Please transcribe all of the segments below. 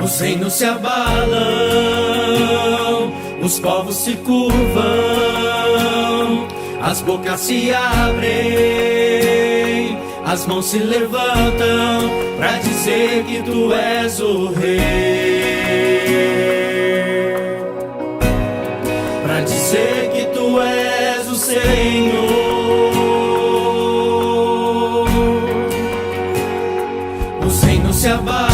Os reinos se abalam, os povos se curvam, as bocas se abrem, as mãos se levantam pra dizer que tu és o rei, pra dizer que tu és o Senhor. Os reinos se abalam,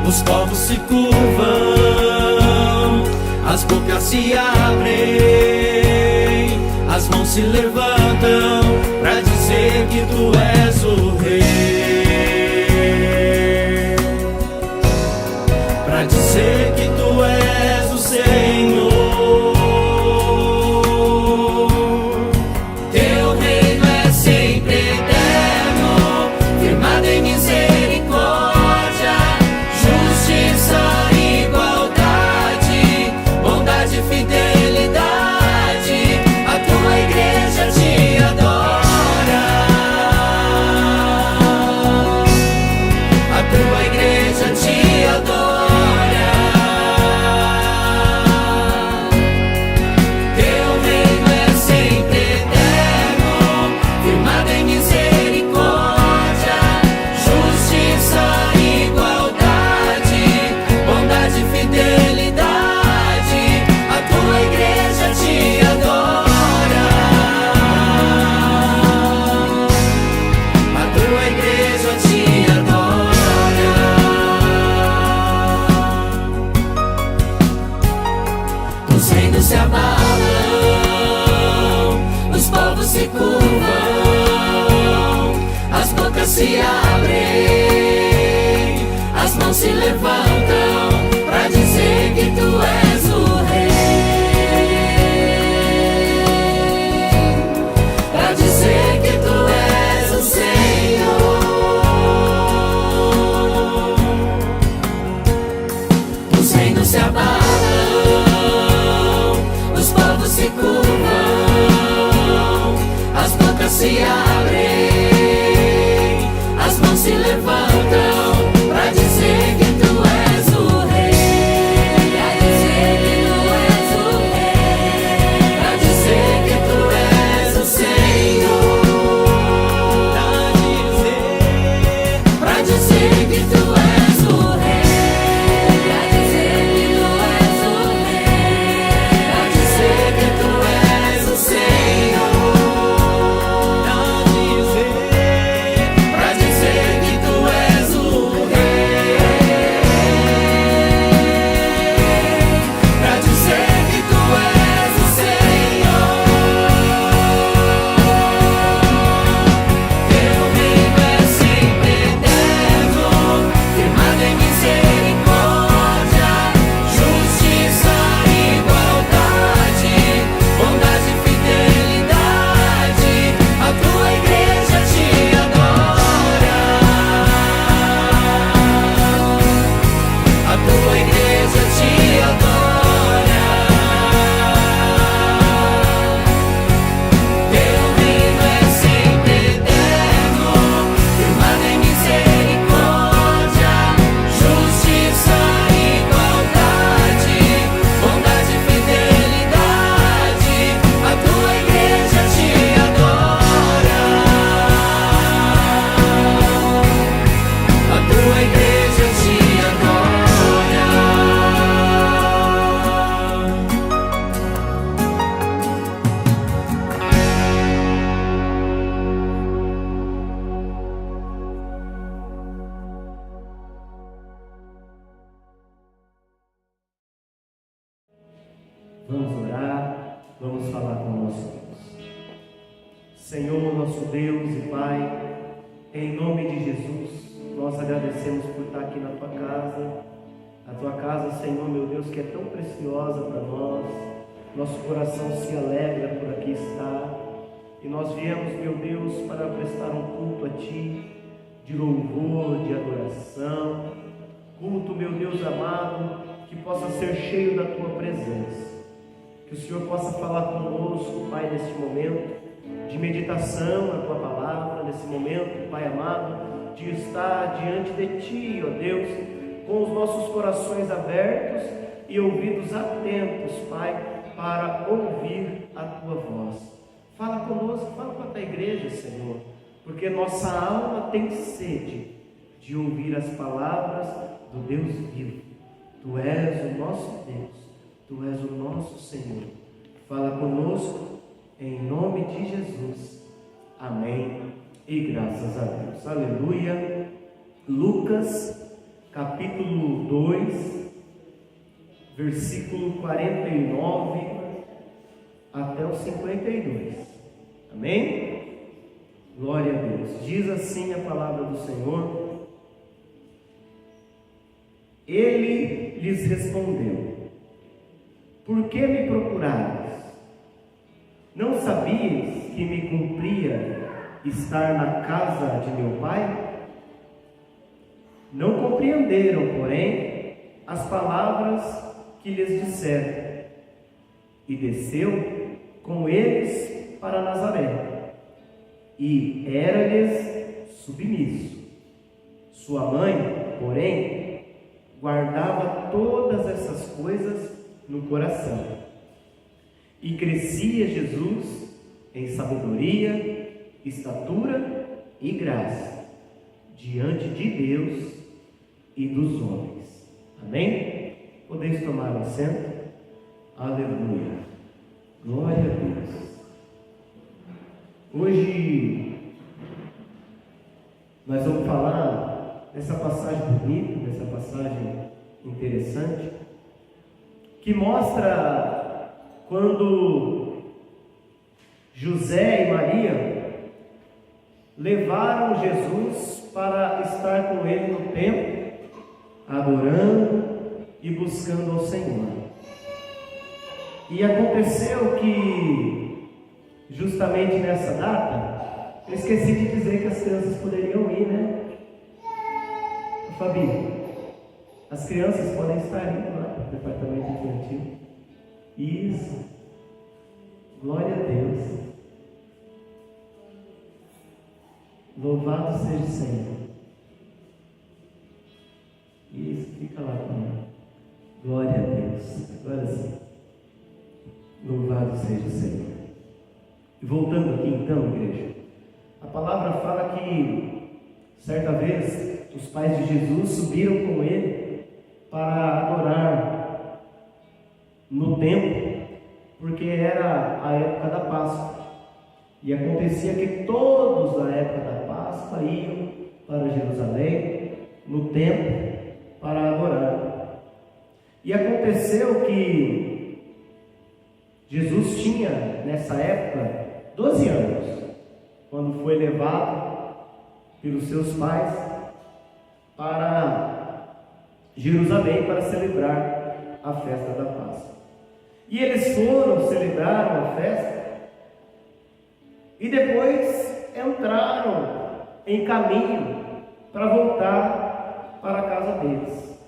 os povos se curvam, as bocas se abrem, as mãos se levantam pra dizer que tu és o rei, pra dizer que tu és o Senhor. Teu reino é sempre eterno, firmado em misericórdia, justiça, igualdade, bondade e fidelidade. A tua igreja te adora, a tua igreja te adora. Teu reino é sempre eterno, firmado em misericórdia, justiça, igualdade, bondade e fidelidade. A tua igreja te adora, a tua igreja te adora. Os reinos se abalam, os povos se curvam, as bocas se abrem, as mãos se levantam pra dizer que tu és o rei, pra dizer que tu és o Senhor. Os reinos se abalam, os povos se curvam, as bocas se abrem, as mãos se levantam pra dizer que tu és o rei, pra dizer que tu és o rei, pra dizer que tu és o Senhor, pra dizer que tu és o rei, pra dizer que tu és o rei, pra dizer que tu és o Senhor, pra dizer que tu és o rei, pra dizer que tu és o Senhor. Teu reino é sempre eterno, firmado em misericórdia, justiça, igualdade, bondade e fidelidade. A tua igreja te adora, a tua igreja te adora. Teu reino é sempre eterno, firmado em misericórdia, justiça, igualdade, bondade e fidelidade. A tua igreja te adora, a tua igreja te adora. Vamos orar, vamos falar com o nosso Deus. Senhor, nosso Deus e Pai, em nome de Jesus, nós agradecemos por estar aqui na Tua casa. A Tua casa, Senhor, meu Deus, que é tão preciosa para nós. Nosso coração se alegra por aqui estar. E nós viemos, meu Deus, para prestar um culto a Ti, de louvor, de adoração. Culto, meu Deus amado, que possa ser cheio da Tua presença. Que o Senhor possa falar conosco, Pai, neste momento de meditação na Tua palavra, nesse momento, Pai amado, de estar diante de Ti, ó Deus, com os nossos corações abertos e ouvidos atentos, Pai, para ouvir a Tua voz. Fala conosco, fala com a Tua igreja, Senhor, porque nossa alma tem sede de ouvir as palavras do Deus vivo. Tu és o nosso Deus, Tu és o nosso Senhor. Fala conosco, em nome de Jesus. Amém. E graças a Deus. Aleluia. Lucas, capítulo 2, versículo 49 até o 52. Amém? Glória a Deus. Diz assim a palavra do Senhor. Ele lhes respondeu: por que me procurais? Não sabias que me cumpria estar na casa de meu pai? Não compreenderam, porém, as palavras que lhes disseram. E desceu com eles para Nazaré, e era-lhes submisso. Sua mãe, porém, guardava todas essas coisas no coração. E crescia Jesus em sabedoria, estatura e graça diante de Deus e dos homens. Amém? Podeis tomar assento? Aleluia. Glória a Deus. Hoje nós vamos falar dessa passagem bonita, dessa passagem interessante, que mostra quando José e Maria levaram Jesus para estar com ele no templo, adorando e buscando ao Senhor. E aconteceu que, justamente nessa data, eu esqueci de dizer que as crianças poderiam ir, né? Fabi, as crianças podem estar indo lá para o departamento infantil. Isso. Glória a Deus. Louvado seja o Senhor. Isso, fica lá comigo. Glória a Deus. Agora sim. Louvado seja o Senhor. E voltando aqui então, igreja, a palavra fala que certa vez os pais de Jesus subiram com ele para adorar no templo, porque era a época da Páscoa. E acontecia que todos na época da Páscoa iam para Jerusalém, no templo, para adorar. E aconteceu que Jesus tinha, nessa época, 12 anos, quando foi levado pelos seus pais para Jerusalém para celebrar a festa da Páscoa. E eles foram, celebraram a festa, e depois entraram em caminho para voltar para a casa deles.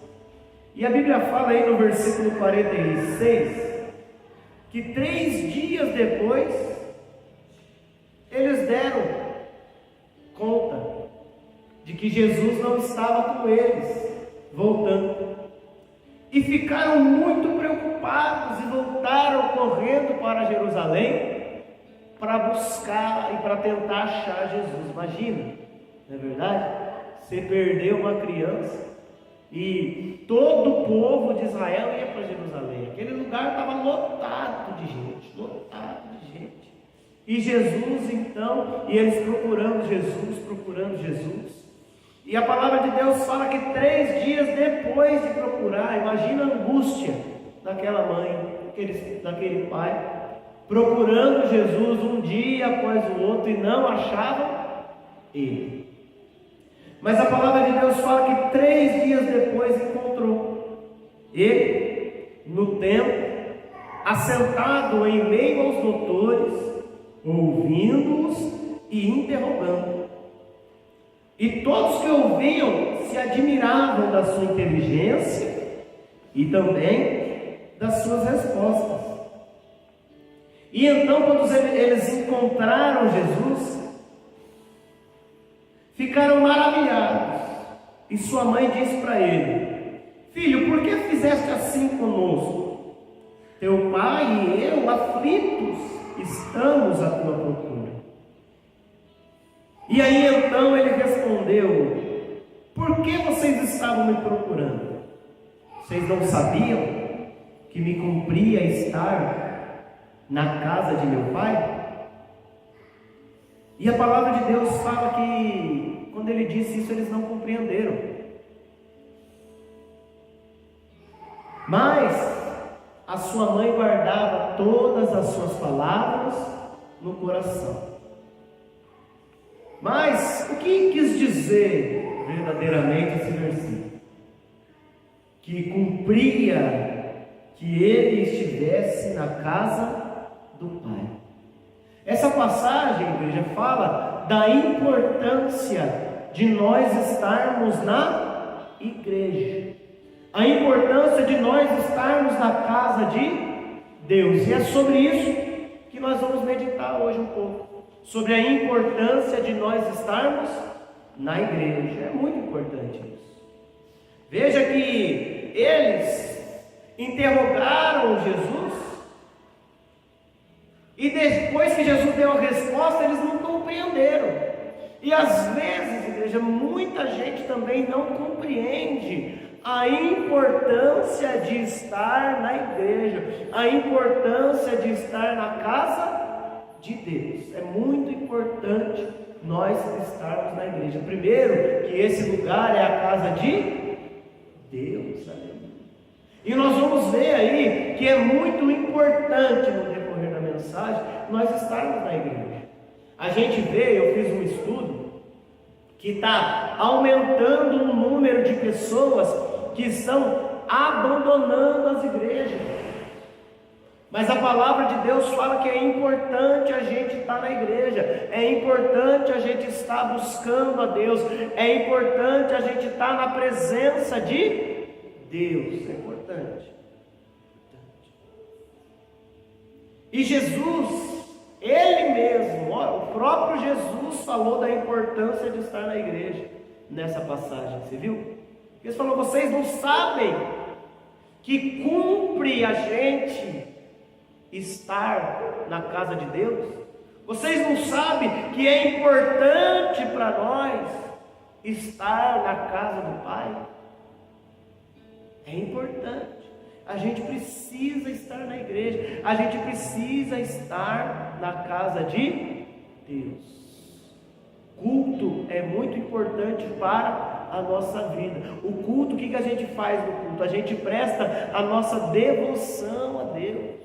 E a Bíblia fala aí no versículo 46, que 3 dias depois, eles deram conta de que Jesus não estava com eles, voltando. E ficaram muito preocupados e voltaram correndo para Jerusalém para buscar e para tentar achar Jesus. Imagina, não é verdade? Você perdeu uma criança e todo o povo de Israel ia para Jerusalém. Aquele lugar estava lotado de gente, lotado de gente. E Jesus então, e eles procurando Jesus. E a palavra de Deus fala que 3 dias depois de procurar, imagina a angústia daquela mãe, daquele pai, procurando Jesus um dia após o outro e não achavam ele. Mas a palavra de Deus fala que 3 dias depois encontrou ele no templo, assentado em meio aos doutores, ouvindo-os e interrogando. E todos que ouviam se admiravam da sua inteligência e também das suas respostas. E então, quando eles encontraram Jesus, ficaram maravilhados. E sua mãe disse para ele: filho, por que fizeste assim conosco? Teu pai e eu, aflitos, estamos à tua procura. E aí então ele respondeu: por que vocês estavam me procurando? Vocês não sabiam que me cumpria estar na casa de meu pai? E a palavra de Deus fala que quando ele disse isso, eles não compreenderam. Mas a sua mãe guardava todas as suas palavras no coração. Mas o que quis dizer verdadeiramente esse versículo? Que cumpria que ele estivesse na casa do Pai. Essa passagem, igreja, fala da importância de nós estarmos na igreja, a importância de nós estarmos na casa de Deus. E é sobre isso que nós vamos meditar hoje um pouco, sobre a importância de nós estarmos na igreja. É muito importante isso. Veja que eles interrogaram Jesus, e depois que Jesus deu a resposta, eles não compreenderam. E às vezes, igreja, muita gente também não compreende a importância de estar na igreja, a importância de estar na casa de Deus. É muito importante nós estarmos na igreja. Primeiro, que esse lugar é a casa de Deus. Aleluia. E nós vamos ver aí que é muito importante no decorrer da mensagem nós estarmos na igreja. A gente vê, eu fiz um estudo que está aumentando o número de pessoas que estão abandonando as igrejas. Mas a palavra de Deus fala que é importante a gente estar na igreja, é importante a gente estar buscando a Deus, é importante a gente estar na presença de Deus, é importante. E Jesus, Ele mesmo, o próprio Jesus falou da importância de estar na igreja nessa passagem, você viu? Ele falou: vocês não sabem que cumpre a gente estar na casa de Deus? Vocês não sabem que é importante para nós estar na casa do Pai? É importante. A gente precisa estar na igreja, a gente precisa estar na casa de Deus. Culto é muito importante para a nossa vida. O culto, o que a gente faz no culto? A gente presta a nossa devoção a Deus,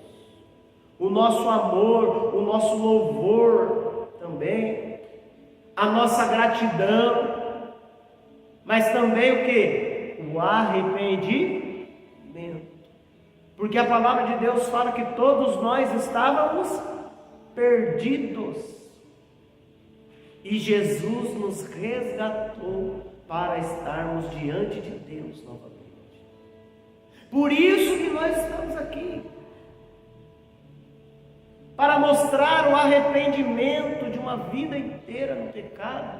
o nosso amor, o nosso louvor também, a nossa gratidão, mas também o que? O arrependimento. Porque a palavra de Deus fala que todos nós estávamos perdidos e Jesus nos resgatou para estarmos diante de Deus novamente. Por isso que nós estamos aqui, para mostrar o arrependimento de uma vida inteira no pecado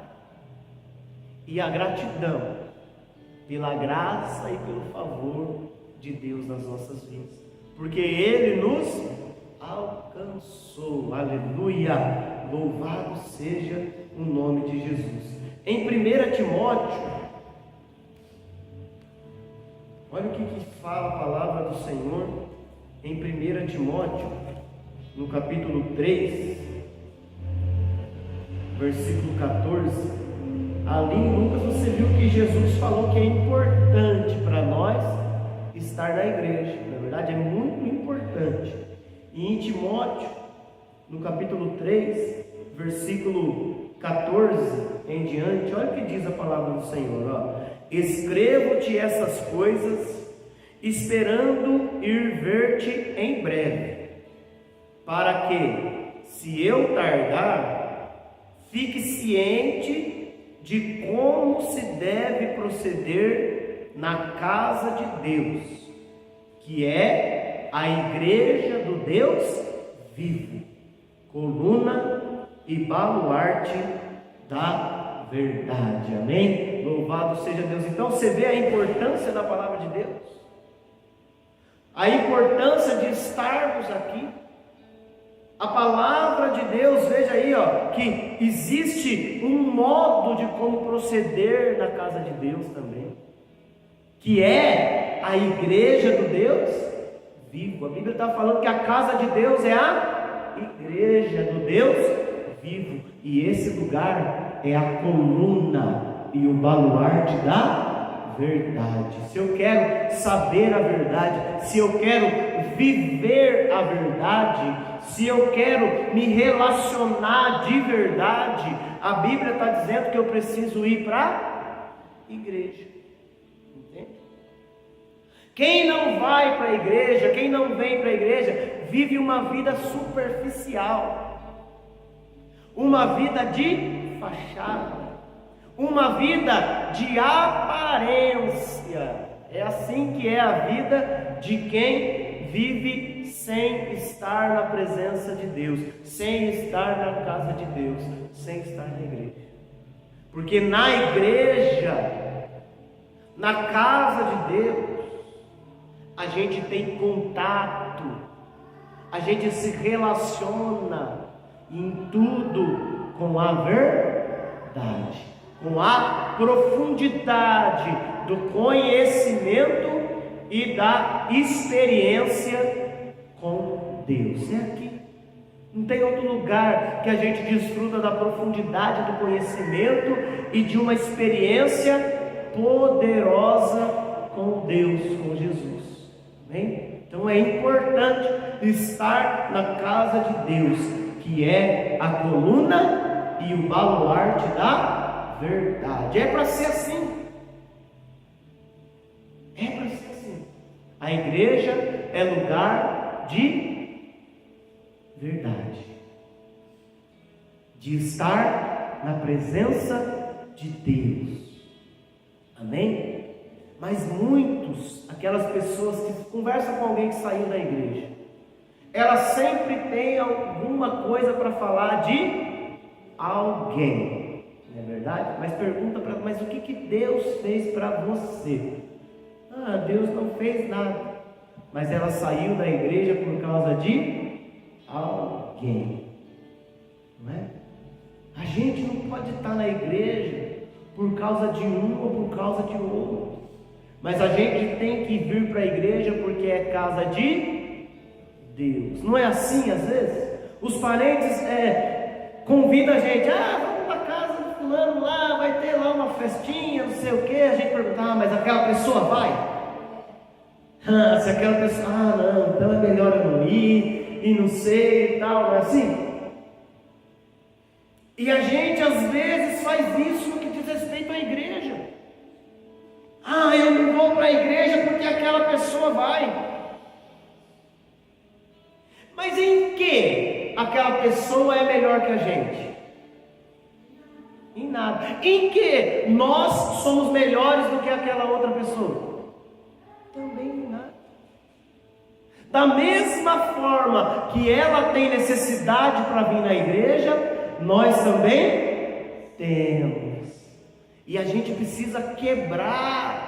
e a gratidão pela graça e pelo favor de Deus nas nossas vidas, porque Ele nos alcançou. Aleluia! Louvado seja o nome de Jesus. Em 1 Timóteo, olha o que fala a palavra do Senhor em 1 Timóteo, no capítulo 3, versículo 14. Ali em Lucas você viu que Jesus falou que é importante para nós estar na igreja. Na verdade é muito importante. E em Timóteo, no capítulo 3, versículo 14 em diante, olha o que diz a palavra do Senhor. Escrevo-te essas coisas, esperando ir ver-te em breve, para que, se eu tardar, fique ciente de como se deve proceder na casa de Deus, que é a igreja do Deus vivo, coluna e baluarte da verdade. Amém? Louvado seja Deus. Então você vê a importância da palavra de Deus, a importância de estarmos aqui. A palavra de Deus, veja aí, que existe um modo de como proceder na casa de Deus também, que é a igreja do Deus vivo. A Bíblia está falando que a casa de Deus é a igreja do Deus vivo, e esse lugar é a coluna e o baluarte da verdade. Se eu quero saber a verdade, se eu quero viver a verdade, se eu quero me relacionar de verdade, a Bíblia está dizendo que eu preciso ir para a igreja. Entende? Quem não vai para a igreja, quem não vem para a igreja, vive uma vida superficial, uma vida de fachada, uma vida de aparência. É assim que é a vida de quem vive sem estar na presença de Deus, sem estar na casa de Deus, sem estar na igreja. Porque na igreja, na casa de Deus, a gente tem contato, a gente se relaciona em tudo com a verdade, com a profundidade do conhecimento e da experiência com Deus. É aqui. Não tem outro lugar que a gente desfruta da profundidade do conhecimento e de uma experiência poderosa com Deus, com Jesus. Amém? Então é importante estar na casa de Deus, que é a coluna e o baluarte da verdade. É para ser assim. É para ser assim. A igreja é lugar de verdade, de estar na presença de Deus. Amém? Mas muitos, aquelas pessoas que conversam com alguém que saiu da igreja, elas sempre têm alguma coisa para falar de alguém, não é verdade? Mas pergunta para ela, mas o que Deus fez para você? Ah, Deus não fez nada. Mas ela saiu da igreja por causa de alguém, não é? A gente não pode estar na igreja por causa de um ou por causa de outro, mas a gente tem que vir para a igreja porque é casa de Deus. Não é assim às vezes? Os parentes convidam a gente, vamos na casa do fulano lá, vai ter lá uma festinha, não sei o que. A gente pergunta, mas aquela pessoa vai? Se aquela pessoa, não, então é melhor eu não ir, e não sei e tal, não é assim? E a gente às vezes faz isso no que diz respeito à igreja. Eu não vou para a igreja porque aquela pessoa vai. Mas em que aquela pessoa é melhor que a gente? Em nada. Em que nós somos melhores do que aquela outra pessoa? Também em nada. Da mesma forma que ela tem necessidade para vir na igreja, nós também temos. E a gente precisa quebrar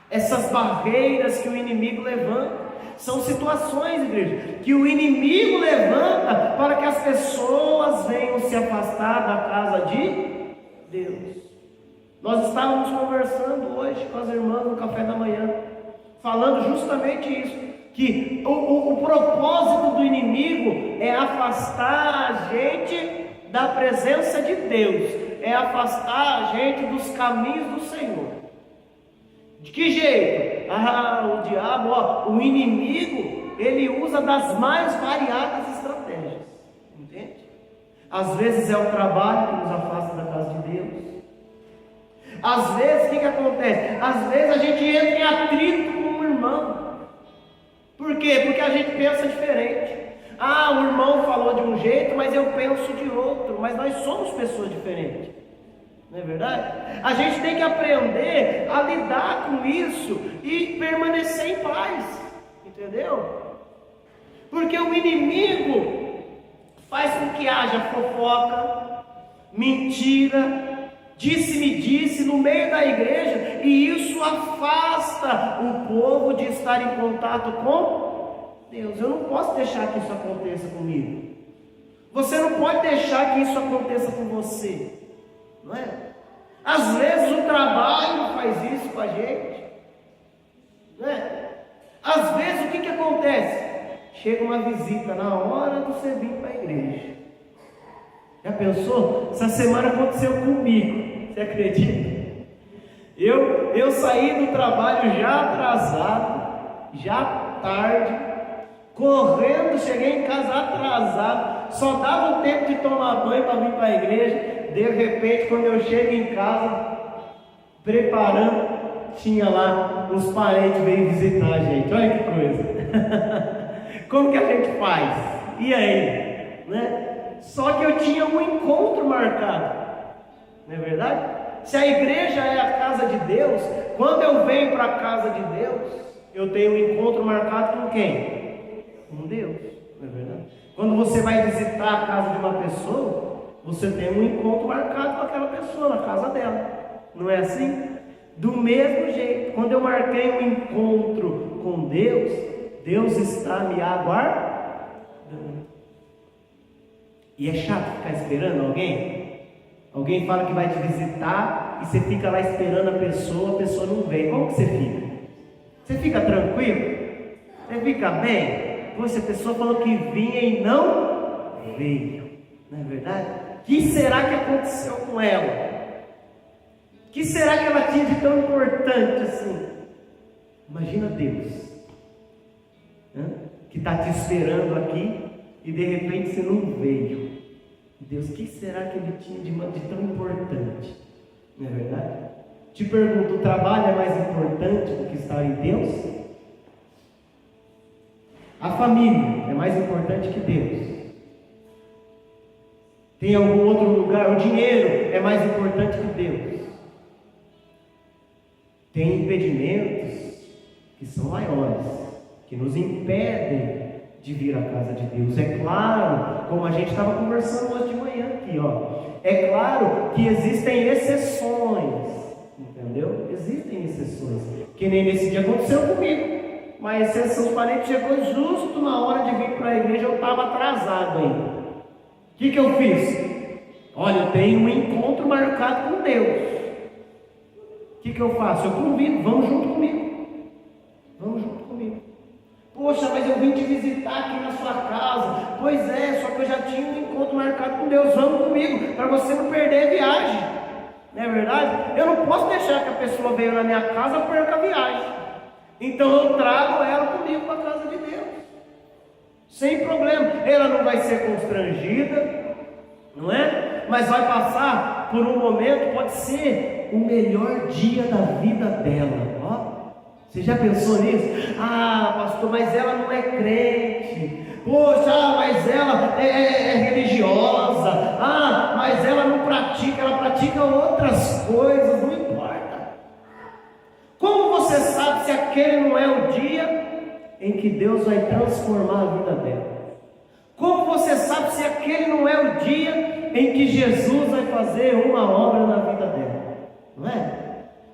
essas barreiras que o inimigo levanta. São situações, igreja, que o inimigo levanta para que as pessoas venham se afastar da casa de Deus. Nós estávamos conversando hoje com as irmãs no café da manhã, falando justamente isso, que o propósito do inimigo é afastar a gente da presença de Deus, é afastar a gente dos caminhos do Senhor. De que jeito? O diabo, o inimigo, ele usa das mais variadas estratégias, entende? Às vezes é o trabalho que nos afasta da casa de Deus. Às vezes, o que acontece? Às vezes a gente entra em atrito com o irmão. Por quê? Porque a gente pensa diferente. O irmão falou de um jeito, mas eu penso de outro. Mas nós somos pessoas diferentes, não é verdade? A gente tem que aprender a lidar com isso e permanecer em paz, entendeu? Porque o inimigo faz com que haja fofoca, mentira, disse-me-disse no meio da igreja, e isso afasta o povo de estar em contato com Deus. Eu não posso deixar que isso aconteça comigo. Você não pode deixar que isso aconteça com você, não é? Às vezes o trabalho faz isso com a gente, não é? Às vezes o que acontece? Chega uma visita na hora de você vir para a igreja. Já pensou? Essa semana aconteceu comigo, você acredita? Eu saí do trabalho já atrasado, já tarde, correndo, cheguei em casa atrasado, só dava um tempo de tomar banho para vir para a igreja. De repente, quando eu chego em casa, preparando, tinha lá os parentes veio visitar a gente. Olha que coisa. Como que a gente faz? E aí? Né? Só que eu tinha um encontro marcado, não é verdade? Se a igreja é a casa de Deus, quando eu venho para a casa de Deus, eu tenho um encontro marcado com quem? Com Deus, não é verdade? Quando você vai visitar a casa de uma pessoa, você tem um encontro marcado com aquela pessoa, na casa dela, não é assim? Do mesmo jeito, quando eu marquei um encontro com Deus, Deus está me aguardando. E é chato ficar esperando alguém? Alguém fala que vai te visitar e você fica lá esperando a pessoa não vem. Como que você fica? Você fica tranquilo? Você fica bem? Poxa, a pessoa falou que vinha e não veio, não é verdade? O que será que aconteceu com ela? O que será que ela tinha de tão importante assim? Imagina Deus, né? Que está te esperando aqui e de repente você não veio. Deus, o que será que ele tinha de tão importante? Não é verdade? Te pergunto, o trabalho é mais importante do que estar em Deus? A família é mais importante que Deus? Tem algum outro lugar? O dinheiro é mais importante que Deus? Tem impedimentos que são maiores, que nos impedem de vir à casa de Deus. É claro, como a gente estava conversando hoje de manhã aqui, é claro que existem exceções, entendeu? Existem exceções, que nem nesse dia aconteceu comigo. Uma exceção, o parente chegou justo na hora de vir para a igreja, eu estava atrasado ainda. O que eu fiz? Olha, eu tenho um encontro marcado com Deus. O que eu faço? Eu convido, vamos junto comigo. Vamos junto comigo. Poxa, mas eu vim te visitar aqui na sua casa. Pois é, só que eu já tinha um encontro marcado com Deus. Vamos comigo, para você não perder a viagem. Não é verdade? Eu não posso deixar que a pessoa veio na minha casa e perca a viagem. Então eu trago ela comigo para a casa de Deus. Sem problema. Ela não vai ser constrangida, não é? Mas vai passar por um momento, pode ser o melhor dia da vida dela. Você já pensou nisso? Ah, pastor, mas ela não é crente. Poxa, mas ela é religiosa. Ah, mas ela não pratica, ela pratica outras coisas, não importa. Como você sabe se aquele não é o dia em que Deus vai transformar a vida dela? Como você sabe se aquele não é o dia em que Jesus vai fazer uma obra na vida dela? Não é?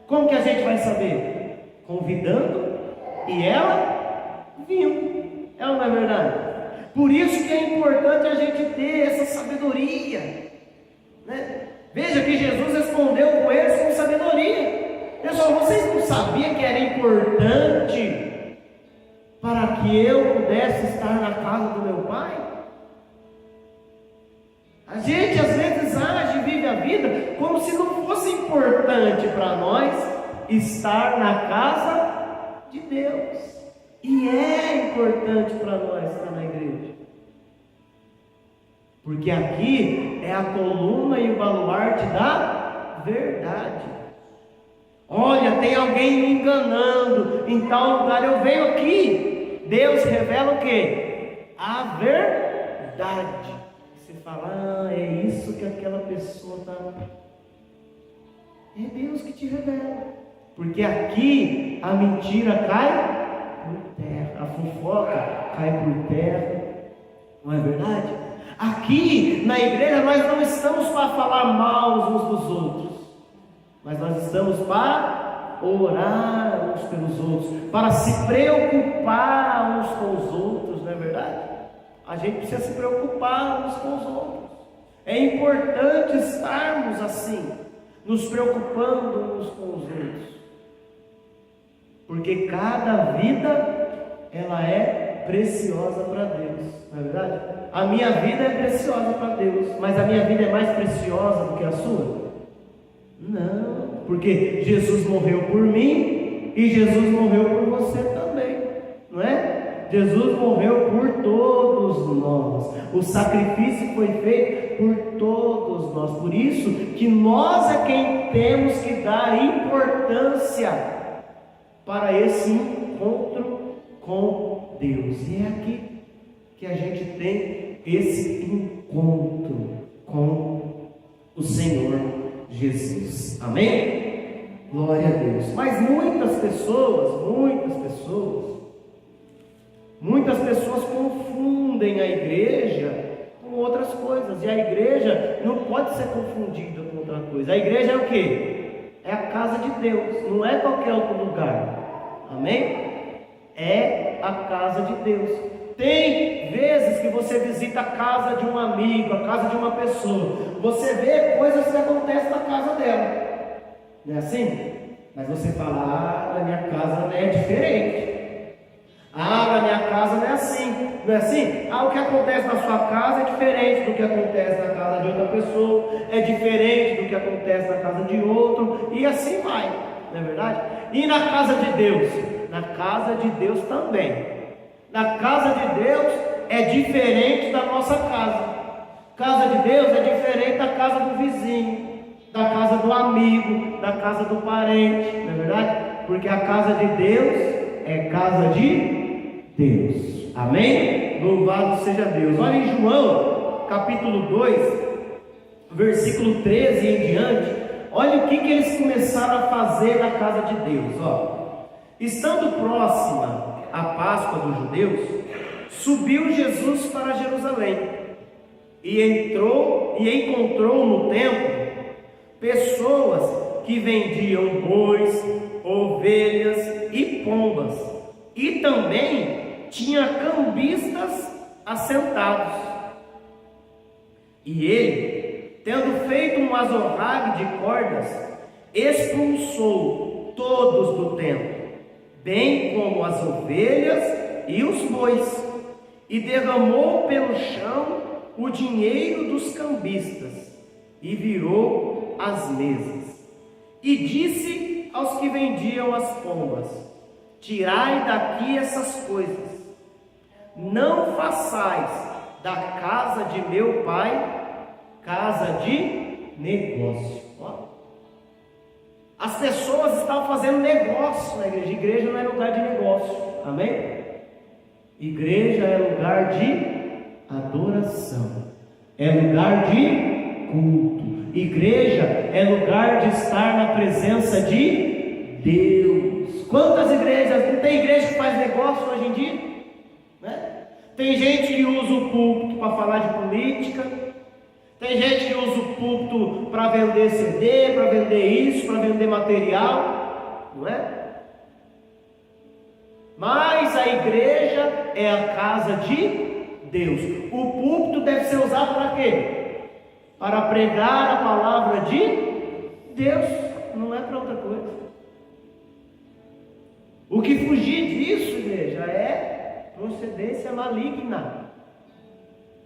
Como que a gente vai saber? Convidando e ela vindo. Ela não é verdade? Por isso que é importante a gente ter essa sabedoria, né? Veja que Jesus respondeu com eles com sabedoria. Pessoal, vocês não sabiam que era importante para que eu pudesse estar na casa do meu pai? A gente às vezes age e vive a vida como se não fosse importante para nós estar na casa de Deus. E é importante para nós estar na igreja, porque aqui é a coluna e o baluarte da verdade. Olha, tem alguém me enganando em tal lugar, eu venho aqui. Deus revela o quê? A verdade. Você fala, é isso que aquela pessoa está. É Deus que te revela. Porque aqui a mentira cai por terra, a fofoca cai por terra, não é verdade? Aqui na igreja nós não estamos para falar mal uns dos outros, mas nós estamos para orar uns pelos outros, para se preocupar uns com os outros, não é verdade? A gente precisa se preocupar uns com os outros. É importante estarmos assim, nos preocupando uns com os outros, porque cada vida ela é preciosa para Deus, não é verdade? A minha vida é preciosa para Deus, mas a minha vida é mais preciosa do que a sua? Não, porque Jesus morreu por mim e Jesus morreu por você também, não é? Jesus morreu por todos nós, o sacrifício foi feito por todos nós, por isso que nós é quem temos que dar importância para esse encontro com Deus. E é aqui que a gente tem esse encontro com o Senhor Jesus. Amém? Glória a Deus. Mas muitas pessoas confundem a igreja com outras coisas. E a igreja não pode ser confundida com outra coisa. A igreja é o quê? É a casa de Deus, não é qualquer outro lugar. Amém? É a casa de Deus. Tem vezes que você visita a casa de um amigo, a casa de uma pessoa, você vê coisas que acontecem na casa dela, não é assim? Mas você fala, na minha casa é diferente. Na minha casa não é assim, não é assim? O que acontece na sua casa é diferente do que acontece na casa de outra pessoa, é diferente do que acontece na casa de outro, e assim vai, não é verdade? E na casa de Deus? Na casa de Deus também. Na casa de Deus é diferente da nossa casa. Casa de Deus é diferente da casa do vizinho, da casa do amigo, da casa do parente, não é verdade? Porque a casa de Deus é casa de Deus. Amém? Louvado seja Deus. Olha em João, capítulo 2, versículo 13 em diante. Olha o que eles começaram a fazer na casa de Deus. Estando próxima a Páscoa dos judeus, subiu Jesus para Jerusalém e encontrou no templo pessoas que vendiam bois, ovelhas e pombas, e também tinha cambistas assentados. E ele, tendo feito um azorrague de cordas, expulsou todos do templo, bem como as ovelhas e os bois, e derramou pelo chão o dinheiro dos cambistas, e virou as mesas, e disse aos que vendiam as pombas: tirai daqui essas coisas, não façais da casa de meu pai casa de negócio. As pessoas estavam fazendo negócio na igreja. Igreja não é lugar de negócio, amém? Igreja é lugar de adoração, é lugar de culto. Igreja é lugar de estar na presença de Deus. Quantas igrejas? Não tem igreja que faz negócio hoje em dia, né? Tem gente que usa o púlpito para falar de política. Tem gente que usa o púlpito para vender CD, para vender isso, para vender material, não é? Mas a igreja é a casa de Deus. O púlpito deve ser usado para quê? Para pregar a palavra de Deus, não é para outra coisa. O que fugir disso, igreja, é procedência maligna.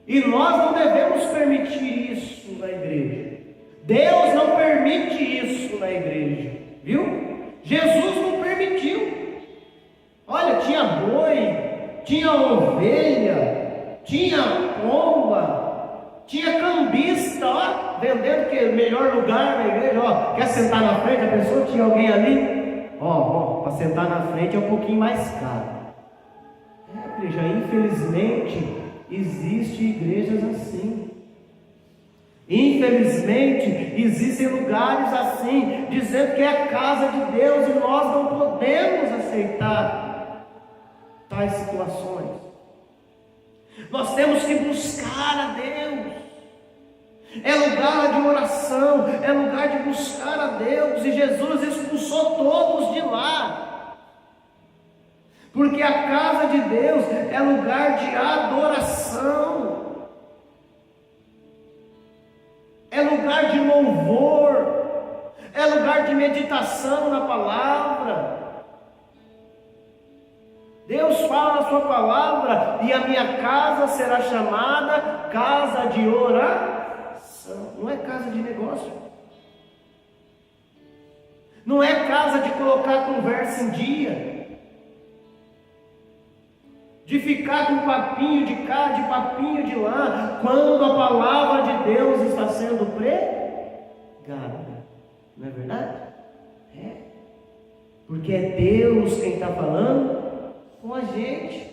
E nós não devemos permitir isso na igreja. Deus não permite isso na igreja, viu? Jesus não permitiu. Olha, tinha boi, tinha ovelha, tinha pomba, tinha cambista, vendendo que melhor lugar na igreja. Quer sentar na frente? A pessoa tinha alguém ali, para sentar na frente é um pouquinho mais caro. Igreja, infelizmente existem igrejas assim. Infelizmente existem lugares assim, dizendo que é a casa de Deus, e nós não podemos aceitar tais situações. Nós temos que buscar a Deus. é lugar de oração, é lugar de buscar a Deus, e Jesus expulsou todos de lá, porque a casa de Deus é lugar de adoração, é lugar de louvor, é lugar de meditação na palavra. Deus fala na sua palavra, e a minha casa será chamada casa de oração. Não é casa de negócio, não é casa de colocar a conversa em dia, de ficar com papinho de cá, de papinho de lá, quando a palavra de Deus está sendo pregada. Não é verdade? É. Porque é Deus quem está falando com a gente.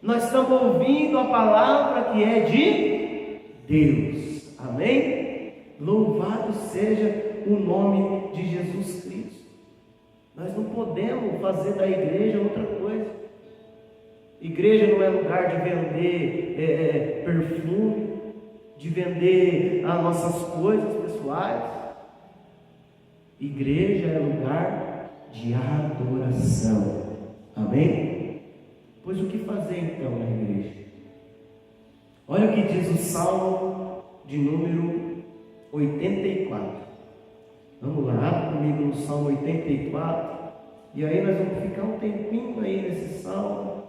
Nós estamos ouvindo a palavra que é de Deus. Amém? Louvado seja o nome de Jesus Cristo. Nós não podemos fazer da igreja outra coisa. Igreja não é lugar de vender perfume, de vender as nossas coisas pessoais. Igreja é lugar de adoração. Amém? Pois o que fazer então na igreja? Olha o que diz o Salmo de número 84. Vamos lá, abra comigo no Salmo 84. E aí nós vamos ficar um tempinho aí nesse Salmo,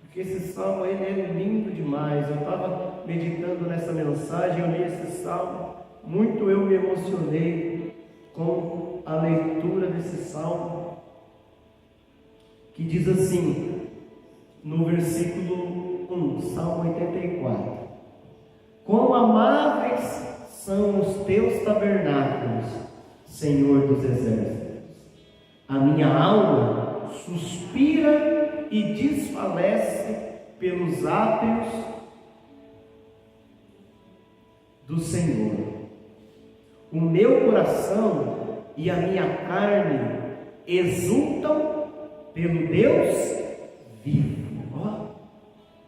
porque esse Salmo ele é lindo demais. Eu estava meditando nessa mensagem, eu li esse Salmo, muito eu me emocionei com a leitura desse Salmo, que diz assim, no versículo 1, Salmo 84: quão amáveis são os teus tabernáculos, Senhor dos exércitos. A minha alma suspira e desfalece pelos átrios do Senhor. O meu coração e a minha carne exultam pelo Deus vivo.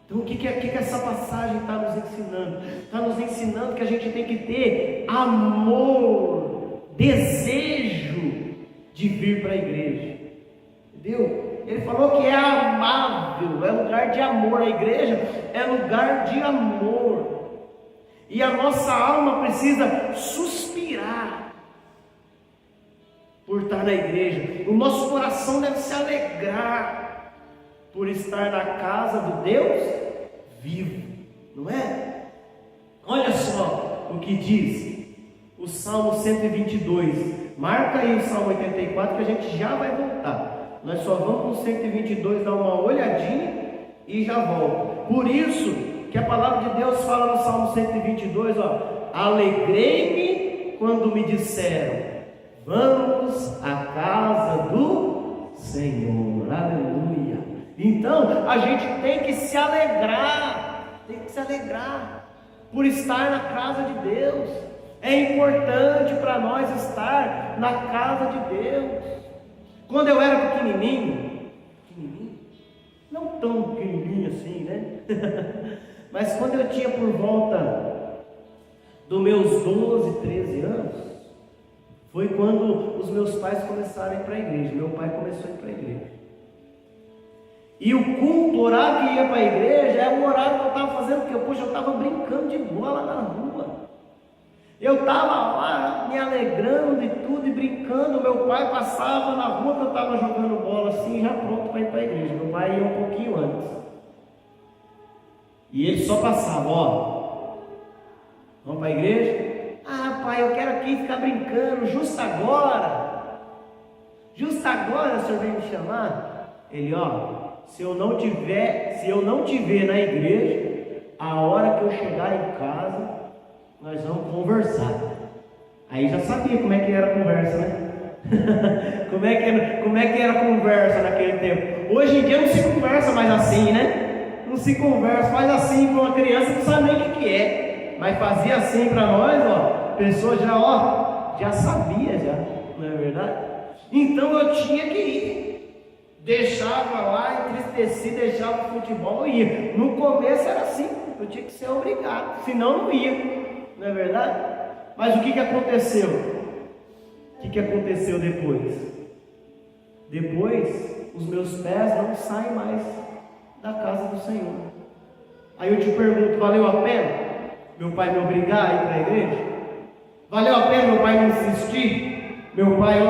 Então o que essa passagem está nos ensinando? Está nos ensinando que a gente tem que ter amor, desejo de vir para a igreja. Entendeu? Ele falou que é amável, é lugar de amor. A igreja é lugar de amor. E a nossa alma precisa suspirar por estar na igreja. O nosso coração deve se alegrar por estar na casa do Deus vivo, não é? Olha só o que diz o Salmo 122. Marca aí o Salmo 84 que a gente já vai voltar. Nós só vamos no 122 dar uma olhadinha e já volta. Por isso que a palavra de Deus fala no Salmo 122, alegrei-me quando me disseram, vamos à casa do Senhor. Aleluia. Então, a gente tem que se alegrar por estar na casa de Deus. É importante para nós estar na casa de Deus. Quando eu era pequenininho, não tão pequenininho assim, né? Mas quando eu tinha por volta dos meus 12, 13 anos, foi quando os meus pais começaram a ir para a igreja. Meu pai começou a ir para a igreja. E o culto, o horário que ia para a igreja, é o horário que eu estava fazendo, porque eu estava brincando de bola na rua. Eu estava lá me alegrando e tudo, e brincando. Meu pai passava na rua que eu estava jogando bola assim, já pronto para ir para a igreja. Meu pai ia um pouquinho antes. E ele só passava, vamos para a igreja? Ah, pai, eu quero aqui ficar brincando, justo agora, o senhor vem me chamar? Ele, se eu não te ver na igreja, a hora que eu chegar em casa, nós vamos conversar. Aí já sabia como é que era a conversa, né? como é que era a conversa naquele tempo? Hoje em dia não se conversa mais assim, né? Não se conversa, faz assim para uma criança que não sabe nem o que é. Mas fazia assim para nós, a pessoa já sabia já, não é verdade? Então eu tinha que ir. Deixava lá, entristeci, deixava o futebol e ia. No começo era assim, eu tinha que ser obrigado, senão não ia. não é verdade? Mas o que aconteceu? O que aconteceu depois? Depois, os meus pés não saem mais da casa do Senhor. Aí eu te pergunto, valeu a pena meu pai me obrigar a ir para a igreja? Valeu a pena meu pai me insistir? Meu pai,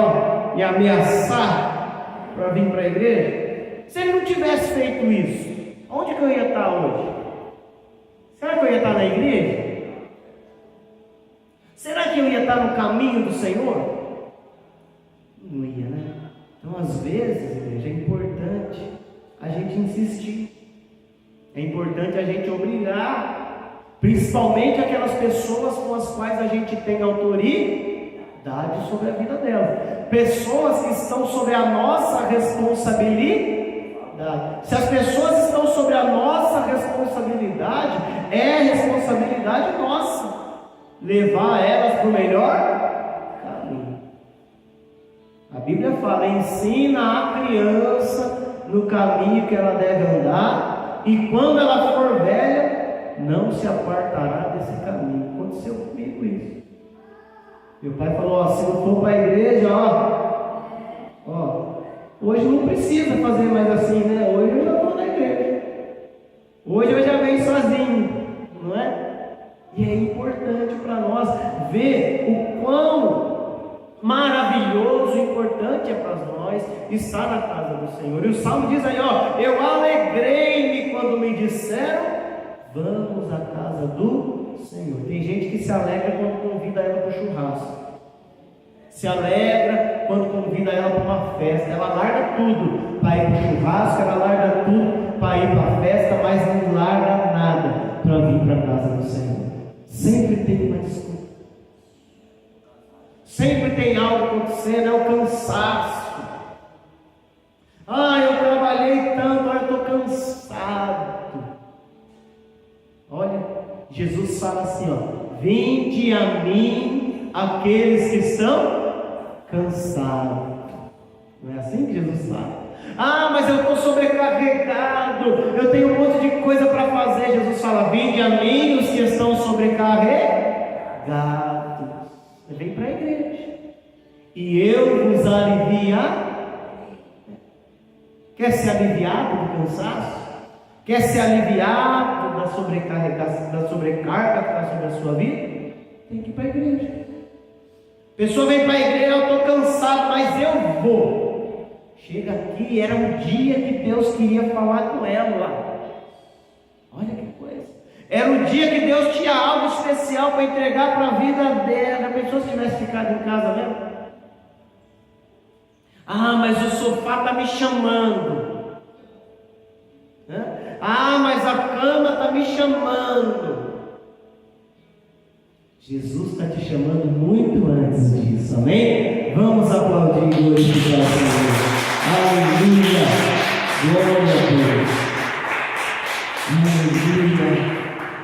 me ameaçar para vir para a igreja? Se ele não tivesse feito isso, onde que eu ia estar hoje? Será que eu ia estar na igreja? Será que eu ia estar no caminho do Senhor? Não ia, né? Então, às vezes, igreja, é importante a gente insistir. É importante a gente obrigar, principalmente aquelas pessoas com as quais a gente tem autoridade sobre a vida delas. Pessoas que estão sobre a nossa responsabilidade. Se as pessoas estão sobre a nossa responsabilidade, é responsabilidade nossa levar elas para o melhor caminho. A Bíblia fala: ensina a criança no caminho que ela deve andar, e quando ela for velha, não se apartará desse caminho. Aconteceu comigo isso. Meu pai falou: se eu for para a igreja, hoje não precisa fazer mais assim, né? Hoje eu já estou na igreja. Hoje eu já venho sozinho, não é? E é importante para nós ver o quão maravilhoso e importante é para nós estar na casa do Senhor. E o Salmo diz aí, eu alegrei-me quando me disseram, vamos à casa do Senhor. Tem gente que se alegra quando convida ela para o churrasco. Se alegra quando convida ela para uma festa. Ela larga tudo para ir para o churrasco, ela larga tudo para ir para a festa, mas não larga nada para vir para a casa do Senhor. Sempre tem uma desculpa. Sempre tem algo acontecendo, é o cansaço. Eu trabalhei tanto, eu estou cansado. Olha, Jesus fala assim, vinde a mim aqueles que estão cansados. Não é assim que Jesus fala? Mas eu estou sobrecarregado, eu tenho um monte de coisa para fazer. Jesus fala: vinde a mim os que estão sobrecarregados. Vem para a igreja e eu vos aliviar. Quer ser aliviado do cansaço? Quer ser aliviado da sobrecarga que está sobre a sua vida? Tem que ir para a igreja. A pessoa vem para a igreja: eu estou cansado, mas eu vou. Chega aqui, era um dia que Deus queria falar com ela. Olha que coisa. Era um dia que Deus tinha algo especial para entregar para a vida dela. A pessoa, se tivesse ficado em casa mesmo. Mas o sofá está me chamando. Mas a cama está me chamando. Jesus está te chamando muito antes disso, amém? Vamos aplaudir hoje para o Senhor. Aleluia, glória a Deus. Aleluia.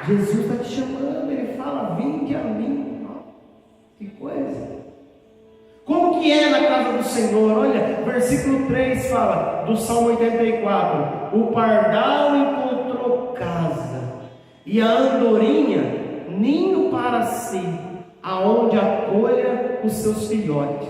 Jesus está te chamando, ele fala: vinde a mim. Que coisa. Como que é na casa do Senhor? Olha, versículo 3 fala do Salmo 84: o pardal encontrou casa, e a andorinha ninho para si, aonde acolha os seus filhotes.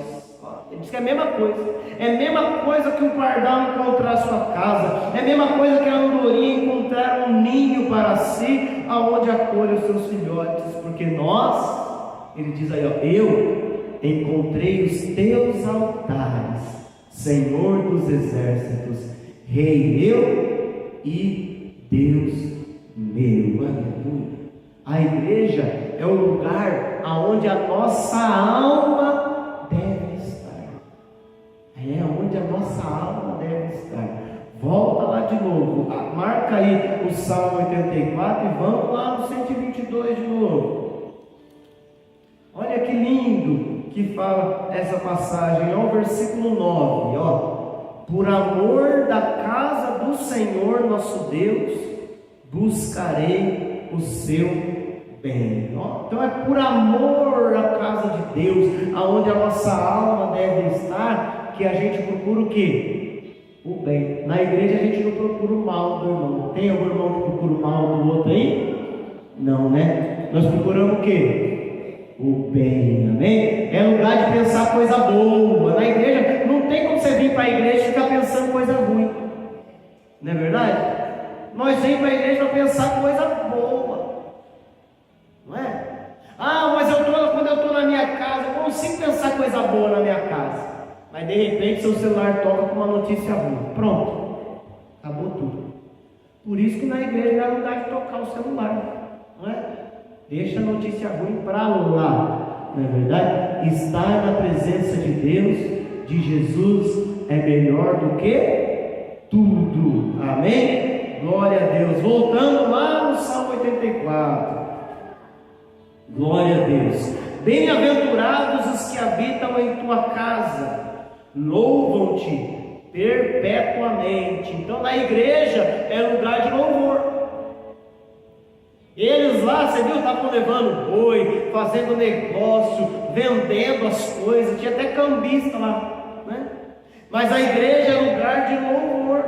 Ele diz que é a mesma coisa. É a mesma coisa que o pardal encontrar a sua casa. É a mesma coisa que a andorinha encontrar um ninho para si, aonde acolha os seus filhotes. Porque nós, ele diz aí, eu encontrei os teus altares, Senhor dos exércitos, Rei meu e Deus meu. Aleluia. A igreja é o lugar aonde a nossa alma deve estar. É onde a nossa alma deve estar. Volta lá de novo. Marca aí o Salmo 84 e vamos lá no 122 de novo. Olha que lindo que fala essa passagem. O versículo 9. Por amor da casa do Senhor nosso Deus, buscarei o seu bem. Então é por amor à casa de Deus, aonde a nossa alma deve estar, que a gente procura o quê? O bem. Na igreja a gente não procura o mal do irmão. Tem algum irmão que procura o mal do outro aí? Não, né? Nós procuramos o quê? O bem, amém? É lugar de pensar coisa boa. Na igreja, não tem como você vir para a igreja e ficar pensando coisa ruim. Não é verdade? Nós vamos para a igreja para pensar coisa boa. Não é? Ah, mas quando eu estou na minha casa, eu consigo pensar coisa boa na minha casa. Mas de repente seu celular toca com uma notícia ruim. Pronto. Acabou tudo. Por isso que na igreja não é lugar de tocar o celular. Não é? Deixa a notícia ruim para lá. Não é verdade? Estar na presença de Deus, de Jesus, é melhor do que tudo. Amém? Glória a Deus. Voltando lá no Salmo 84. Glória a Deus. Bem-aventurados os que habitam em tua casa, louvam-te perpetuamente. Então na igreja é lugar de louvor. Eles lá, você viu, estavam levando boi, fazendo negócio, vendendo as coisas, tinha até cambista lá, né? Mas a igreja é lugar de louvor.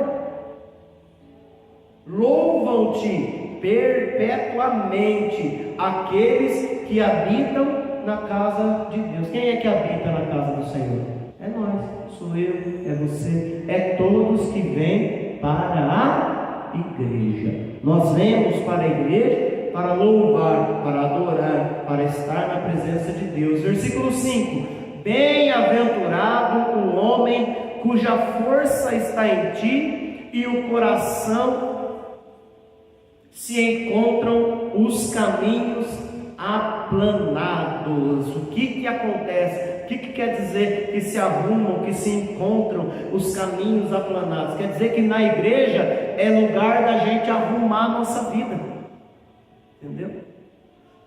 Louvam-te perpetuamente aqueles que habitam na casa de Deus. Quem é que habita na casa do Senhor? É nós, sou eu, é você, é todos que vêm para a igreja. Nós vemos para a igreja para louvar, para adorar, para estar na presença de Deus. Versículo 5: bem-aventurado o homem cuja força está em ti e o coração se encontram os caminhos aplanados. O que acontece? O que quer dizer que se arrumam, que se encontram os caminhos aplanados? Quer dizer que na igreja é lugar da gente arrumar a nossa vida. Entendeu?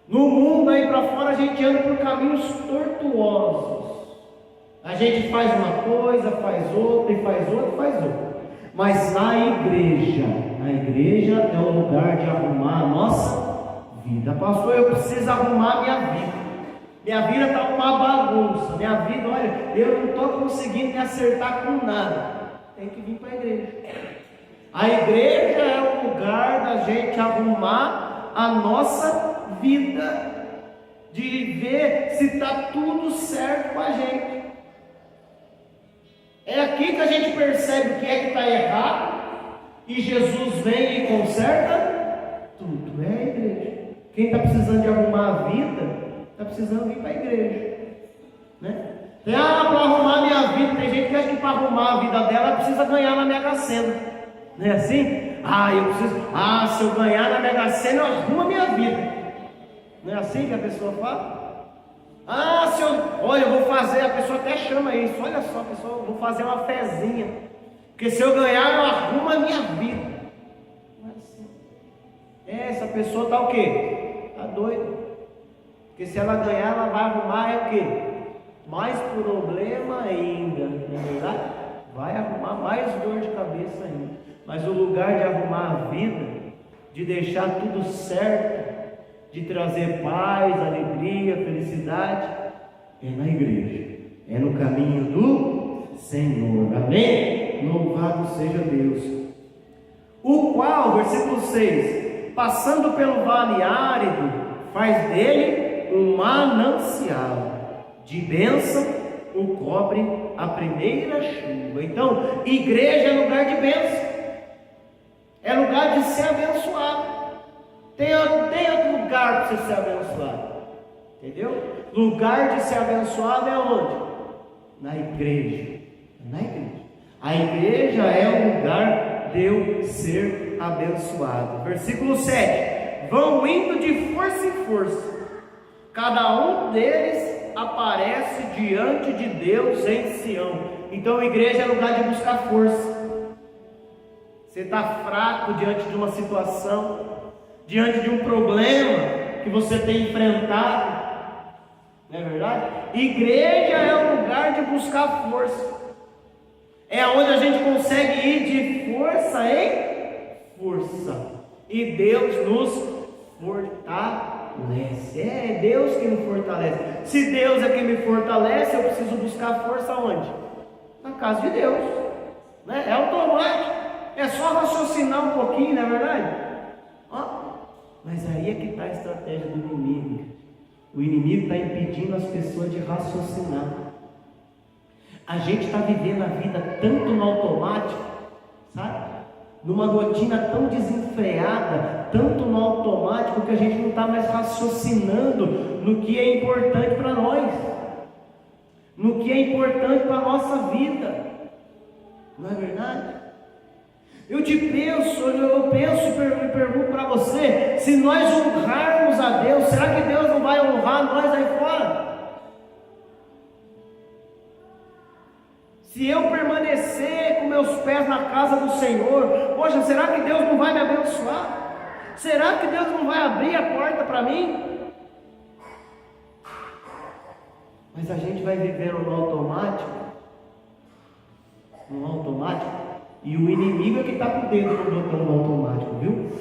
No mundo aí para fora a gente anda por caminhos tortuosos. A gente faz uma coisa, faz outra, e faz outra, e faz outra. Mas na igreja é o lugar de arrumar a nossa vida. Pastor, eu preciso arrumar a minha vida. Minha vida está uma bagunça. Minha vida, olha, eu não estou conseguindo me acertar com nada. Tem que vir para a igreja. A igreja é o lugar da gente arrumar a nossa vida, de ver se está tudo certo com a gente. É aqui que a gente percebe o que é que está errado, e Jesus vem e conserta tudo. É a igreja. Quem está precisando de arrumar a vida, está precisando vir para a igreja, né? Para arrumar a minha vida, tem gente que acha que para arrumar a vida dela precisa ganhar na Mega Sena, não é assim? Se eu ganhar na Mega Sena eu arrumo a minha vida. Não é assim que a pessoa fala? Eu vou fazer, a pessoa até chama isso, olha só, pessoal, eu vou fazer uma fezinha, porque se eu ganhar eu arrumo a minha vida. Não é assim. Essa pessoa está o quê? Está doida. Porque se ela ganhar, ela vai arrumar o quê? Mais problema ainda, não é verdade? Vai arrumar mais dor de cabeça ainda. Mas o lugar de arrumar a vida, de deixar tudo certo, de trazer paz, alegria, felicidade, é na igreja, é no caminho do Senhor. Amém? Louvado seja Deus. O qual, versículo 6, passando pelo vale árido, faz dele um manancial de bênção, o cobre a primeira chuva. Então, igreja é lugar de bênção. É lugar de ser abençoado. Tem outro lugar para você ser abençoado. Entendeu? Lugar de ser abençoado é onde? Na igreja. Na igreja. A igreja é o lugar de eu ser abençoado. Versículo 7. Vão indo de força em força. Cada um deles aparece diante de Deus em Sião. Então a igreja é lugar de buscar força. Você está fraco diante de uma situação, diante de um problema que você tem enfrentado, não é verdade? Igreja é o lugar de buscar força, é onde a gente consegue ir de força em força, e Deus nos fortalece. É Deus que nos fortalece. Se Deus é quem me fortalece, eu preciso buscar força onde? Na casa de Deus, né? É automático. É só raciocinar um pouquinho, não é verdade? Mas aí é que está a estratégia do inimigo. O inimigo está impedindo as pessoas de raciocinar. A gente está vivendo a vida tanto no automático, sabe? Numa rotina tão desenfreada, tanto no automático, que a gente não está mais raciocinando no que é importante para nós, no que é importante para a nossa vida. Não é verdade? Eu penso e pergunto para você: se nós honrarmos a Deus, será que Deus não vai honrar nós aí fora? Se eu permanecer com meus pés na casa do Senhor, poxa, será que Deus não vai me abençoar? Será que Deus não vai abrir a porta para mim? Mas a gente vai vivendo no automático, e o inimigo é que está por dentro do botão do automático, viu?